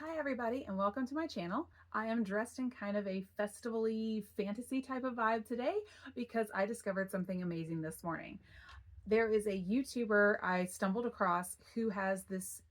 Hi everybody and welcome to my channel. I am dressed in kind of a festival-y fantasy type of vibe today because I discovered something amazing this morning. There is a YouTuber I stumbled across who has this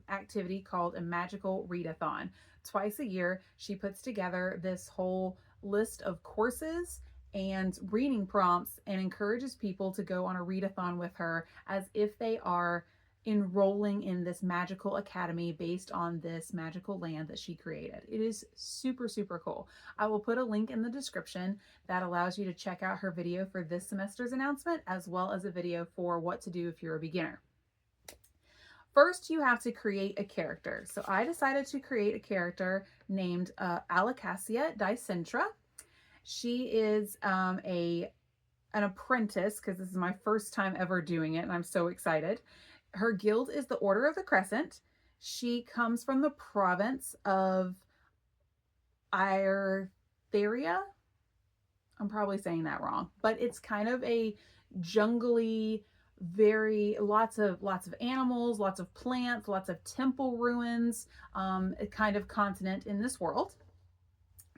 activity called a Magical Readathon. Twice a year, she puts together this whole list of courses and reading prompts and encourages people to go on a readathon with her as if they are enrolling in this magical academy based on this magical land that she created. It is super, super cool. I will put a link in the description that allows you to check out her video for this semester's announcement, as well as a video for what to do if you're a beginner. First, you have to create a character. So I decided to create a character named Alacasia Dicentra. She is an apprentice, because this is my first time ever doing it and I'm so excited. Her guild is the Order of the Crescent. She comes from the province of Irtheria. I'm probably saying that wrong, but it's kind of a jungly, very lots of animals, lots of plants, lots of temple ruins, a kind of continent in this world.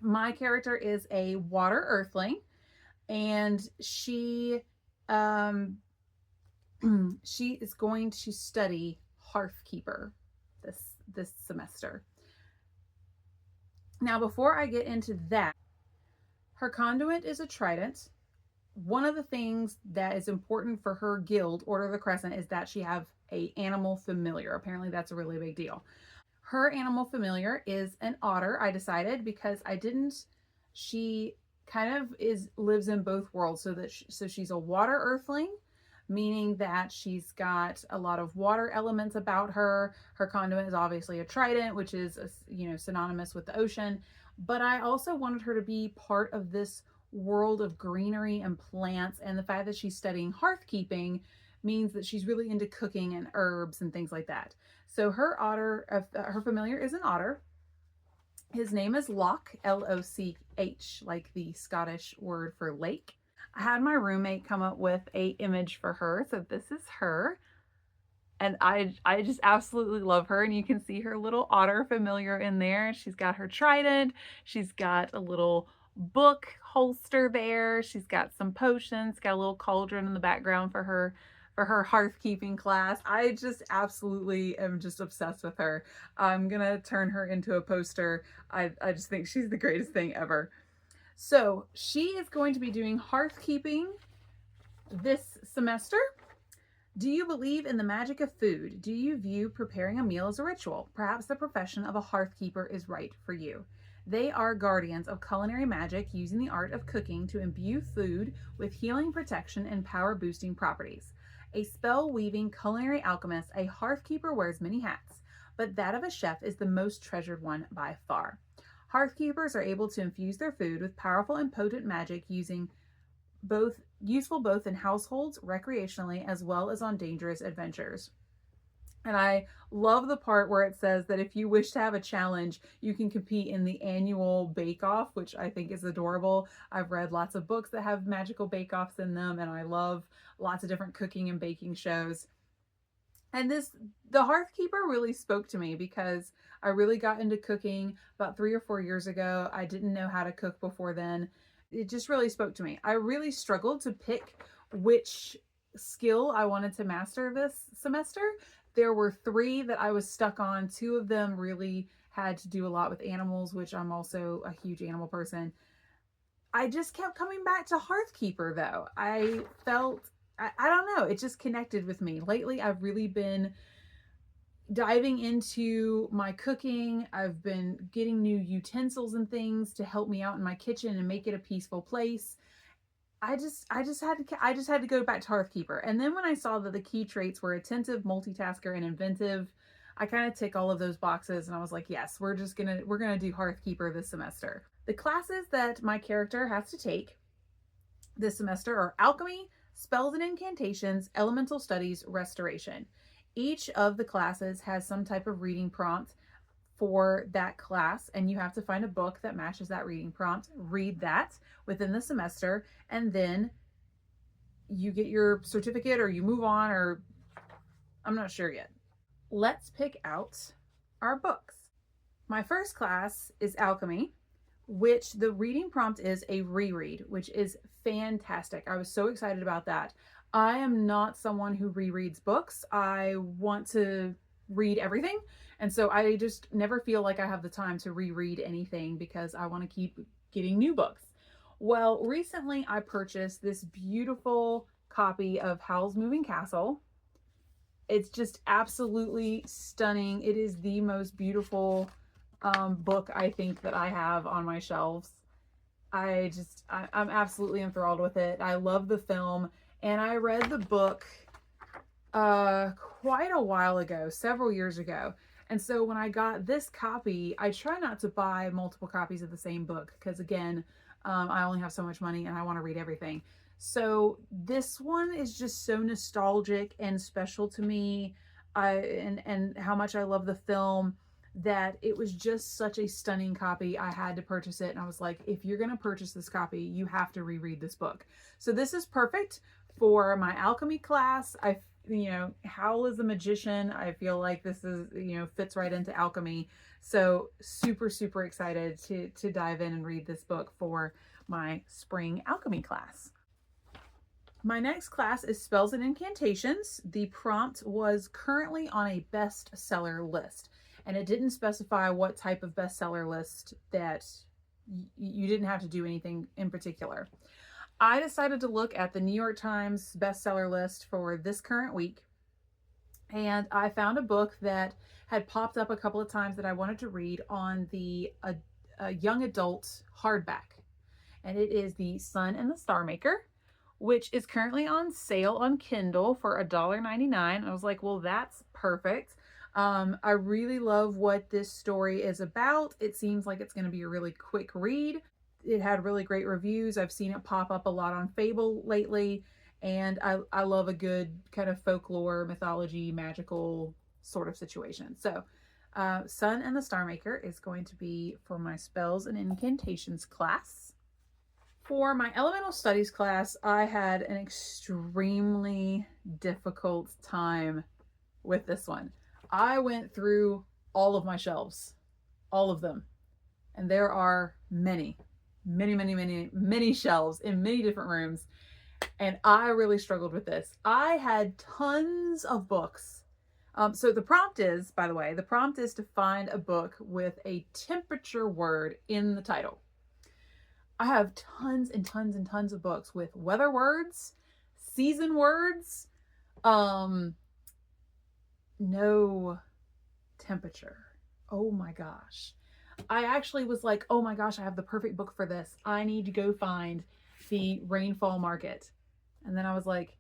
My character is a water earthling, and she she is going to study Hearthkeeper this semester. Now, before I get into that, her conduit is a trident. One of the things that is important for her guild, Order of the Crescent, is that she have a animal familiar. Apparently that's a really big deal. Her animal familiar is an otter, I decided, because she kind of lives in both worlds. So she's a water earthling, meaning that she's got a lot of water elements about her. Her conduit is obviously a trident, which is synonymous with the ocean. But I also wanted her to be part of this world of greenery and plants, and the fact that she's studying hearthkeeping means that she's really into cooking and herbs and things like that. So her familiar is an otter. His name is Loch, L-O-C-H, like the Scottish word for lake. I had my roommate come up with a image for her. So this is her. And I just absolutely love her. And you can see her little otter familiar in there. She's got her trident. She's got a little book holster there. She's got some potions, got a little cauldron in the background for her hearthkeeping class. I just absolutely am just obsessed with her. I'm gonna turn her into a poster. I just think she's the greatest thing ever. So she is going to be doing hearthkeeping this semester. Do you believe in the magic of food? Do you view preparing a meal as a ritual? Perhaps the profession of a hearthkeeper is right for you. They are guardians of culinary magic, using the art of cooking to imbue food with healing, protection, and power-boosting properties. A spell-weaving culinary alchemist, a hearthkeeper wears many hats, but that of a chef is the most treasured one by far. Hearthkeepers are able to infuse their food with powerful and potent magic, useful both in households, recreationally, as well as on dangerous adventures. And I love the part where it says that if you wish to have a challenge, you can compete in the annual bake-off, which I think is adorable. I've read lots of books that have magical bake-offs in them, and I love lots of different cooking and baking shows. And the Hearthkeeper really spoke to me because I really got into cooking about 3 or 4 years ago. I didn't know how to cook before then. It just really spoke to me. I really struggled to pick which skill I wanted to master this semester. There were 3 that I was stuck on. 2 of them really had to do a lot with animals, which I'm also a huge animal person. I just kept coming back to Hearthkeeper though. I felt, I don't know, it just connected with me. Lately, I've really been diving into my cooking. I've been getting new utensils and things to help me out in my kitchen and make it a peaceful place. I just had to go back to Hearthkeeper. And then when I saw that the key traits were attentive, multitasker, and inventive, I kind of tick all of those boxes, and I was like, yes, we're gonna do Hearthkeeper this semester. The classes that my character has to take this semester are Alchemy, Spells and Incantations, Elemental Studies, Restoration. Each of the classes has some type of reading prompt for that class, and you have to find a book that matches that reading prompt, read that within the semester, and then you get your certificate or you move on, or I'm not sure yet. Let's pick out our books. My first class is Alchemy, which the reading prompt is a reread, which is fantastic. I was so excited about that. I am not someone who rereads books. I want to read everything. And so I just never feel like I have the time to reread anything because I want to keep getting new books. Well, recently I purchased this beautiful copy of Howl's Moving Castle. It's just absolutely stunning. It is the most beautiful book I think that I have on my shelves. I'm absolutely enthralled with it. I love the film, and I read the book quite a while ago, several years ago. And so when I got this copy, I try not to buy multiple copies of the same book because, again, I only have so much money and I want to read everything. So this one is just so nostalgic and special to me, and how much I love the film, that it was just such a stunning copy. I had to purchase it, and I was like, if you're going to purchase this copy, you have to reread this book. So this is perfect for my alchemy class. Howl is a magician. I feel like this is, fits right into alchemy. So super, super excited to dive in and read this book for my spring alchemy class. My next class is Spells and Incantations. The prompt was currently on a bestseller list, and it didn't specify what type of bestseller list, that you didn't have to do anything in particular. I decided to look at the New York Times bestseller list for this current week, and I found a book that had popped up a couple of times that I wanted to read on the young adult hardback, and it is The Sun and the Star Maker, which is currently on sale on Kindle for $1.99. I was like, well, that's perfect. I really love what this story is about. It seems like it's going to be a really quick read. It had really great reviews. I've seen it pop up a lot on Fable lately, and I love a good kind of folklore, mythology, magical sort of situation. So Sun and the Star Maker is going to be for my Spells and Incantations class. For my Elemental Studies class, I had an extremely difficult time with this one. I went through all of my shelves, all of them, and there are many shelves in many different rooms, and I really struggled with this. I had tons of books. So the prompt is, by the way, to find a book with a temperature word in the title. I have tons and tons and tons of books with weather words, season words, no temperature. Oh my gosh. I actually was like, oh my gosh, I have the perfect book for this. I need to go find the rainfall market. And then I was like,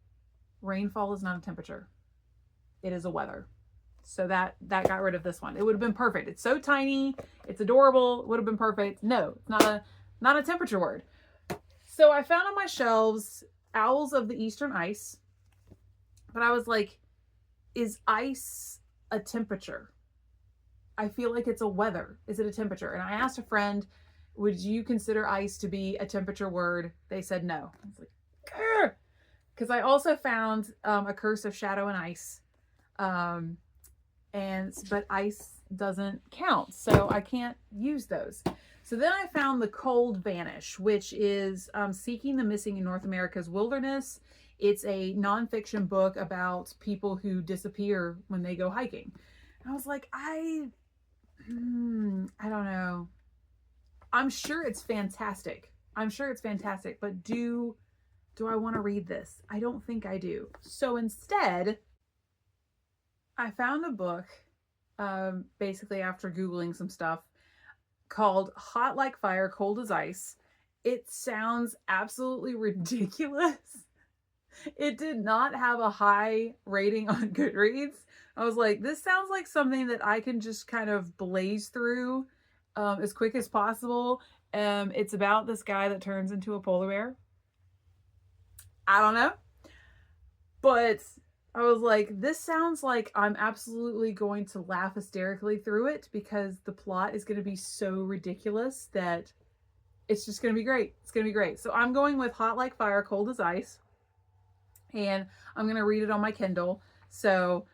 rainfall is not a temperature. It is a weather. So that got rid of this one. It would have been perfect. It's so tiny. It's adorable. It would have been perfect. No, it's not a temperature word. So I found on my shelves Owls of the Eastern Ice. But I was like, is ice a temperature? I feel like it's a weather. Is it a temperature? And I asked a friend, would you consider ice to be a temperature word? They said no. I was like, because I also found A Curse of Shadow and Ice. But ice doesn't count, so I can't use those. So then I found The Cold Vanish, which is Seeking the Missing in North America's Wilderness. It's a nonfiction book about people who disappear when they go hiking. And I was like, I don't know. I'm sure it's fantastic. But do I want to read this? I don't think I do. So instead, I found a book, basically after Googling some stuff, called Hot Like Fire, Cold as Ice. It sounds absolutely ridiculous. It did not have a high rating on Goodreads. I was like, this sounds like something that I can just kind of blaze through as quick as possible. It's about this guy that turns into a polar bear. I don't know. But I was like, this sounds like I'm absolutely going to laugh hysterically through it because the plot is going to be so ridiculous that it's just going to be great. It's going to be great. So I'm going with Hot Like Fire, Cold as Ice. And I'm going to read it on my Kindle. So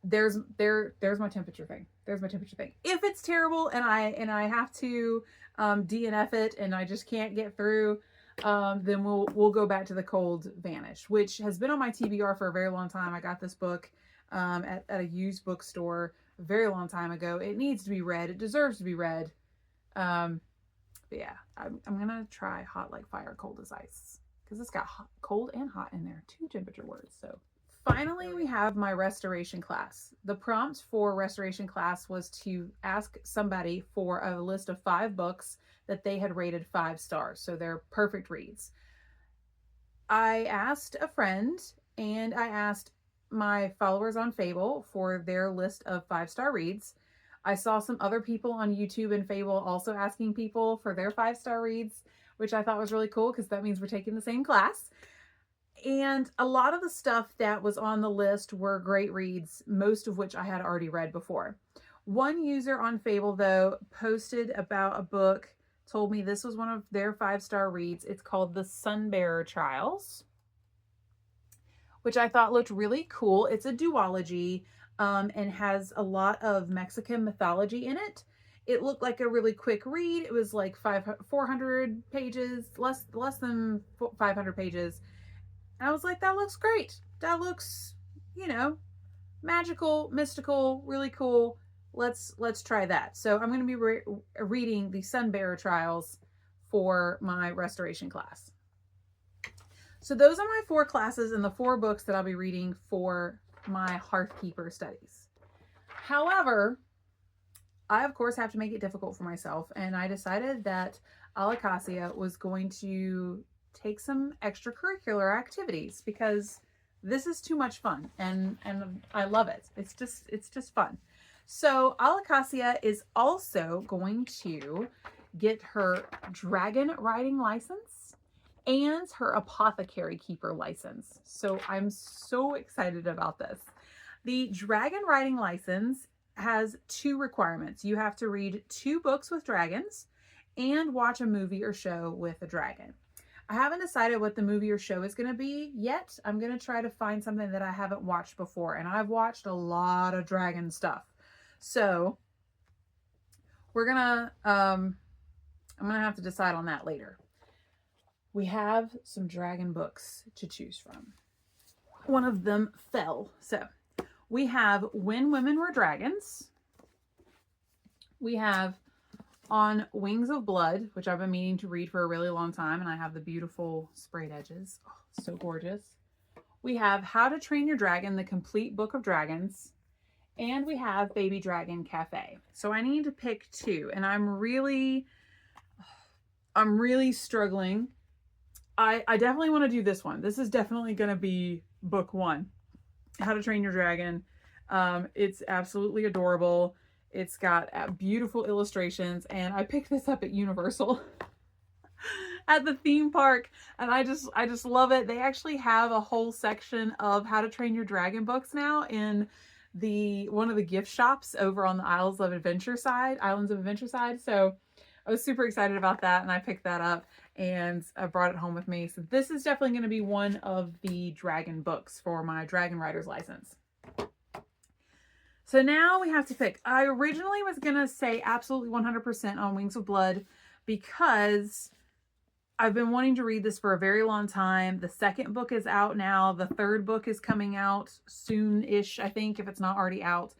there's my temperature thing. There's my temperature thing. If it's terrible and I have to DNF it and I just can't get through, then we'll go back to the Cold Vanish, which has been on my TBR for a very long time. I got this book at a used bookstore a very long time ago. It needs to be read. It deserves to be read. But yeah, I'm gonna try Hot Like Fire, Cold as Ice, because it's got cold and hot in there, 2 temperature words. So finally, we have my restoration class. The prompt for restoration class was to ask somebody for a list of 5 books that they had rated 5 stars, so they're perfect reads. I asked a friend and I asked my followers on Fable for their list of 5-star reads. I saw some other people on YouTube and Fable also asking people for their 5-star reads, which I thought was really cool because that means we're taking the same class. And a lot of the stuff that was on the list were great reads, most of which I had already read before. One user on Fable, though, posted about a book, told me this was one of their 5-star reads. It's called The Sunbearer Trials, which I thought looked really cool. It's a duology and has a lot of Mexican mythology in it. It looked like a really quick read. It was like 400 pages, less than 500 pages. And I was like, that looks great. That looks, magical, mystical, really cool. Let's try that. So I'm going to be reading the Sunbearer Trials for my restoration class. So those are my 4 classes and the 4 books that I'll be reading for my Hearthkeeper studies. However, I of course have to make it difficult for myself, and I decided that Alchemy was going to take some extracurricular activities because this is too much fun and I love it. It's just fun. So Alchemy is also going to get her dragon riding license and her Apothecary keeper license. So I'm so excited about this. The dragon riding license has 2 requirements. You have to read 2 books with dragons and watch a movie or show with a dragon. I haven't decided what the movie or show is going to be yet. I'm going to try to find something that I haven't watched before, and I've watched a lot of dragon stuff. So we're going to, I'm going to have to decide on that later. We have some dragon books to choose from. One of them fell. So we have When Women Were Dragons. We have On Wings of Blood, which I've been meaning to read for a really long time, and I have the beautiful sprayed edges. Oh, so gorgeous. We have How to Train Your Dragon, the complete book of dragons. And we have Baby Dragon Cafe. So I need to pick 2, and I'm really struggling. I definitely want to do this one. This is definitely going to be book 1, How to Train Your Dragon. It's absolutely adorable. It's got beautiful illustrations, and I picked this up at Universal at the theme park, and I just love it. They actually have a whole section of How to Train Your Dragon books now in one of the gift shops over on the Islands of Adventure side. So I was super excited about that, and I picked that up and I brought it home with me. So this is definitely going to be one of the dragon books for my Dragon Rider's license. So now we have to pick. I originally was going to say absolutely 100% on Wings of Blood because I've been wanting to read this for a very long time. The 2nd book is out now. The 3rd book is coming out soon-ish, I think, if it's not already out.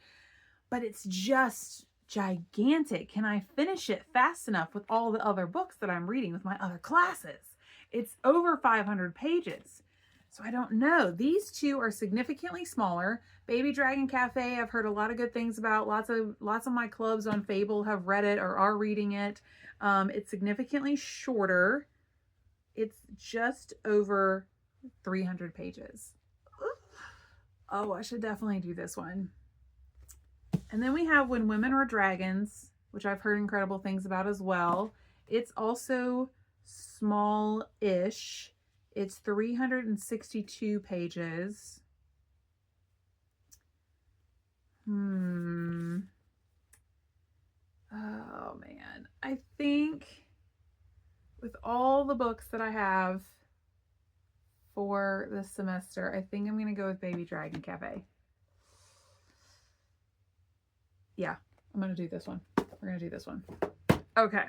But it's just gigantic. Can I finish it fast enough with all the other books that I'm reading with my other classes? It's over 500 pages. So I don't know. These 2 are significantly smaller. Baby Dragon Cafe, I've heard a lot of good things about. Lots of my clubs on Fable have read it or are reading it. It's significantly shorter. It's just over 300 pages. Oh, I should definitely do this one. And then we have When Women Were Dragons, which I've heard incredible things about as well. It's also small-ish. It's 362 pages. Oh, man. I think with all the books that I have for this semester, I think I'm going to go with Baby Dragon Cafe. Yeah, I'm going to do this one. We're going to do this one. Okay.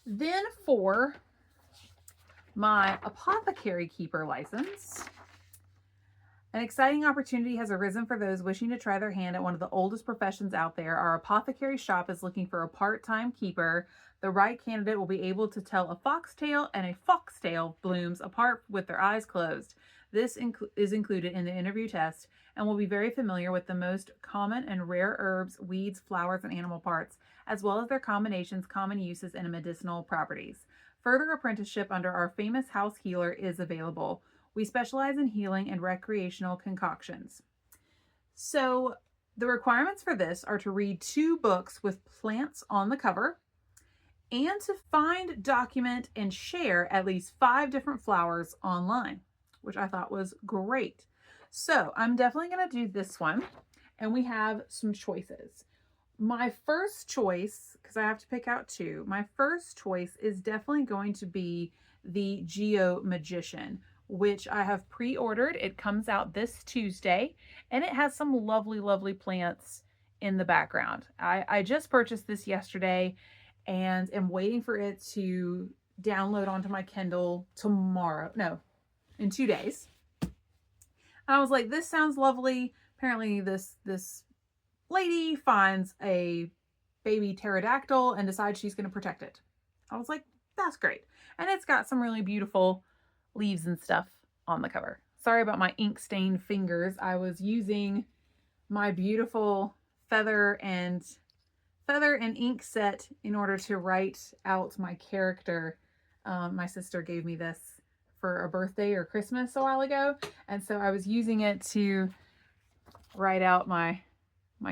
Then for my Apothecary Keeper license, an exciting opportunity has arisen for those wishing to try their hand at one of the oldest professions out there. Our apothecary shop is looking for a part-time keeper. The right candidate will be able to tell a foxtail and a foxtail blooms apart with their eyes closed. This is included in the interview test and will be very familiar with the most common and rare herbs, weeds, flowers, and animal parts, as well as their combinations, common uses, and medicinal properties. Further apprenticeship under our famous house healer is available. We specialize in healing and recreational concoctions. So the requirements for this are to read 2 books with plants on the cover and to find, document, and share at least 5 different flowers online, which I thought was great. So I'm definitely going to do this one, and we have some choices. My first choice, because I have to pick out 2, my first choice is definitely going to be the Geo Magician, which I have pre-ordered. It comes out this Tuesday, and it has some lovely, lovely plants in the background. I just purchased this yesterday and am waiting for it to download onto my Kindle tomorrow. No, in 2 days. And I was like, this sounds lovely. Apparently this lady finds a baby pterodactyl and decides she's going to protect it. I was like, that's great. And it's got some really beautiful leaves and stuff on the cover. Sorry about my ink stained fingers. I was using my beautiful feather and ink set in order to write out my character. My sister gave me this for a birthday or Christmas a while ago, and so I was using it to write out my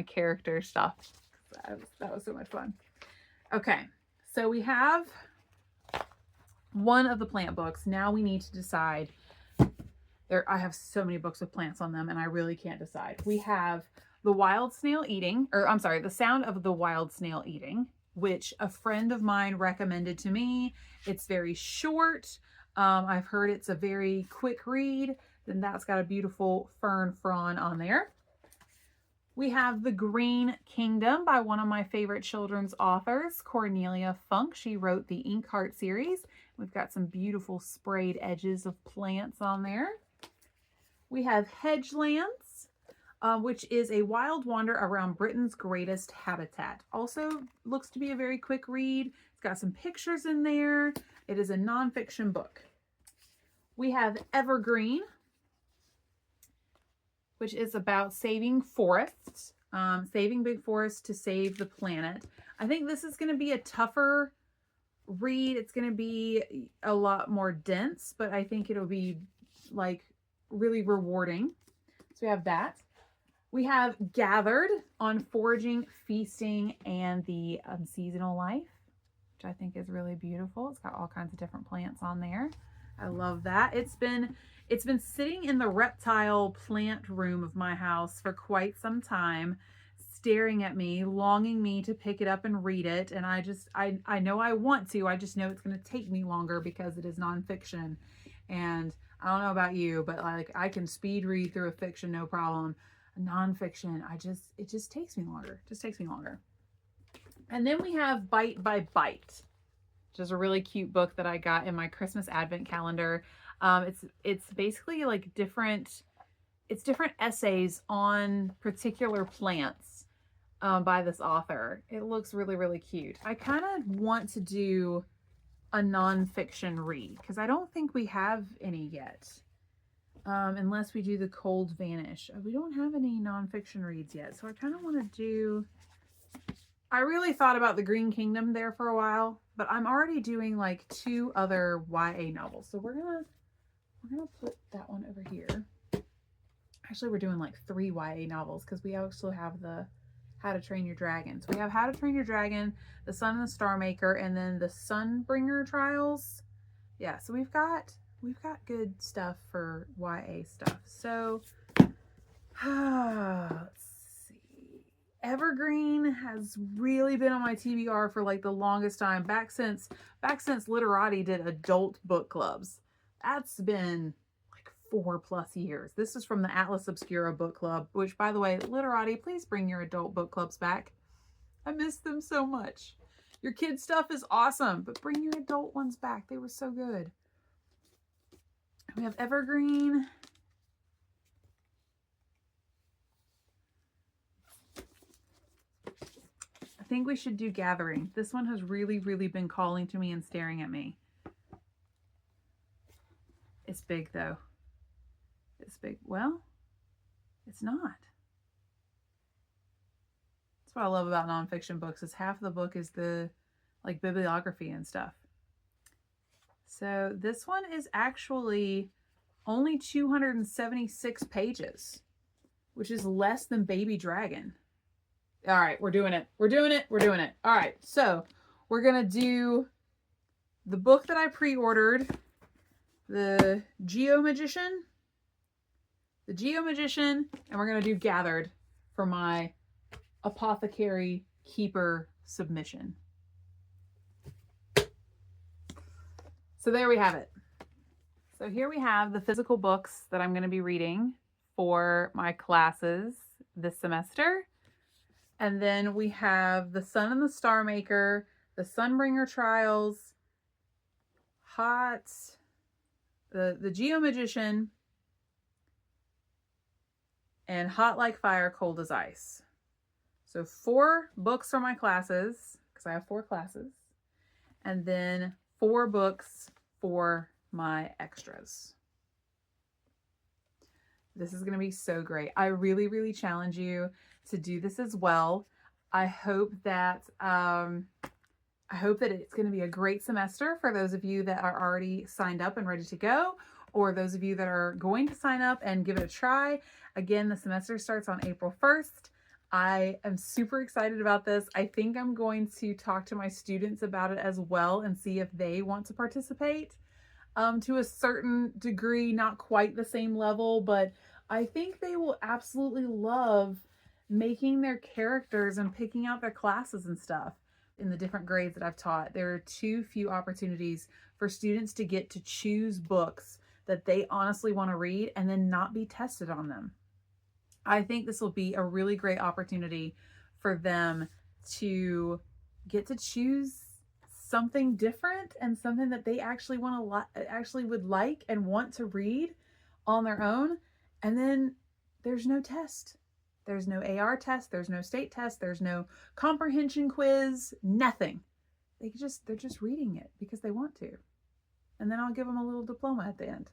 character stuff. That was so much fun. Okay, so we have one of the plant books. Now we need to decide. I have so many books with plants on them, and I really can't decide. We have The Sound of the Wild Snail Eating, which a friend of mine recommended to me. It's very short. I've heard it's a very quick read. Then that's got a beautiful fern frond on there. We have The Green Kingdom by one of my favorite children's authors, Cornelia Funk. She wrote the Inkheart series. We've got some beautiful sprayed edges of plants on there. We have Hedgelands, which is a wild wander around Britain's greatest habitat. Also looks to be a very quick read. It's got some pictures in there. It is a nonfiction book. We have Evergreen, which is about saving forests, saving big forests to save the planet. I think this is going to be a tougher read. It's going to be a lot more dense, but I think it'll be like really rewarding. So we have that. We have Gathered on foraging, feasting, and the seasonal life, which I think is really beautiful. It's got all kinds of different plants on there. I love that. It's been sitting in the reptile plant room of my house for quite some time, staring at me, longing me to pick it up and read it. And I know I want to. I just know it's going to take me longer because it is nonfiction. And I don't know about you, but like I can speed read through a fiction, no problem. A nonfiction, it just takes me longer. It just takes me longer. And then we have Bite by Bite, which is a really cute book that I got in my Christmas Advent calendar. It's basically like different essays on particular plants by this author. It looks really, really cute. I kind of want to do a nonfiction read because I don't think we have any yet, unless we do The Cold Vanish. We don't have any nonfiction reads yet, so I kind of want to do. I really thought about The Green Kingdom there for a while, but I'm already doing like 2 other YA novels, so we're gonna put that one over here. Actually, we're doing like 3 YA novels because we also have the How to Train Your Dragon. So we have How to Train Your Dragon, The Sun and the Star Maker, and then the Sunbringer Trials. Yeah, so we've got good stuff for YA stuff. So let's see. Evergreen has really been on my TBR for like the longest time, back since Literati did adult book clubs. That's been like 4+ years. This is from the Atlas Obscura book club, which, by the way, Literati, please bring your adult book clubs back. I miss them so much. Your kids' stuff is awesome, but bring your adult ones back. They were so good. We have Evergreen. I think we should do Gathering. This one has really, really been calling to me and staring at me. It's big, though. It's big. Well, it's not. That's what I love about nonfiction books, is half of the book is the like bibliography and stuff. So this one is actually only 276 pages, which is less than Baby Dragon. All right, we're doing it. We're doing it. We're doing it. All right, so we're going to do the book that I pre-ordered, the Geomagician, and we're going to do Gathered for my Apothecary Keeper submission. So there we have it. So here we have the physical books that I'm going to be reading for my classes this semester. And then we have The Sun and the Star Maker, The Sunbringer Trials, the Geomagician, and Hot Like Fire, Cold as Ice. So 4 books for my classes, because I have 4 classes, and then 4 books for my extras. This is going to be so great. I really, really challenge you to do this as well. I hope that it's going to be a great semester for those of you that are already signed up and ready to go, or those of you that are going to sign up and give it a try. Again, the semester starts on April 1st. I am super excited about this. I think I'm going to talk to my students about it as well and see if they want to participate to a certain degree, not quite the same level, but I think they will absolutely love making their characters and picking out their classes and stuff. In the different grades that I've taught, there are too few opportunities for students to get to choose books that they honestly want to read and then not be tested on them. I think this will be a really great opportunity for them to get to choose something different and something that they actually would like and want to read on their own. And then there's no test. There's no AR test. There's no state test. There's no comprehension quiz. Nothing. They're just reading it because they want to. And then I'll give them a little diploma at the end.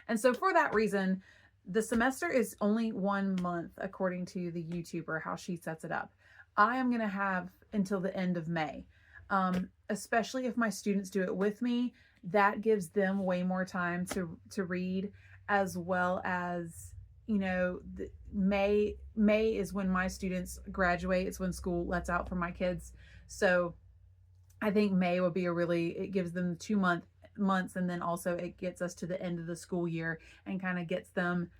And so for that reason, the semester is only 1 month, according to the YouTuber, how she sets it up. I am going to have until the end of May, especially if my students do it with me. That gives them way more time to read, as well as, you know, May is when my students graduate. It's when school lets out for my kids. So I think May would be it gives them 2 months, and then also it gets us to the end of the school year and kind of gets them,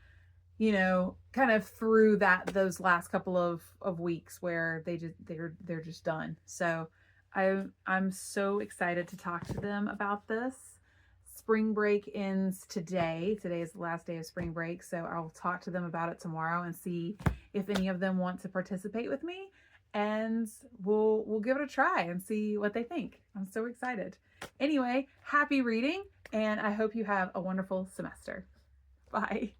you know, kind of through those last couple of weeks where they're just done. So I'm so excited to talk to them about this. Spring break ends today. Today is the last day of spring break, so I'll talk to them about it tomorrow and see if any of them want to participate with me, and we'll give it a try and see what they think. I'm so excited. Anyway, happy reading, and I hope you have a wonderful semester. Bye.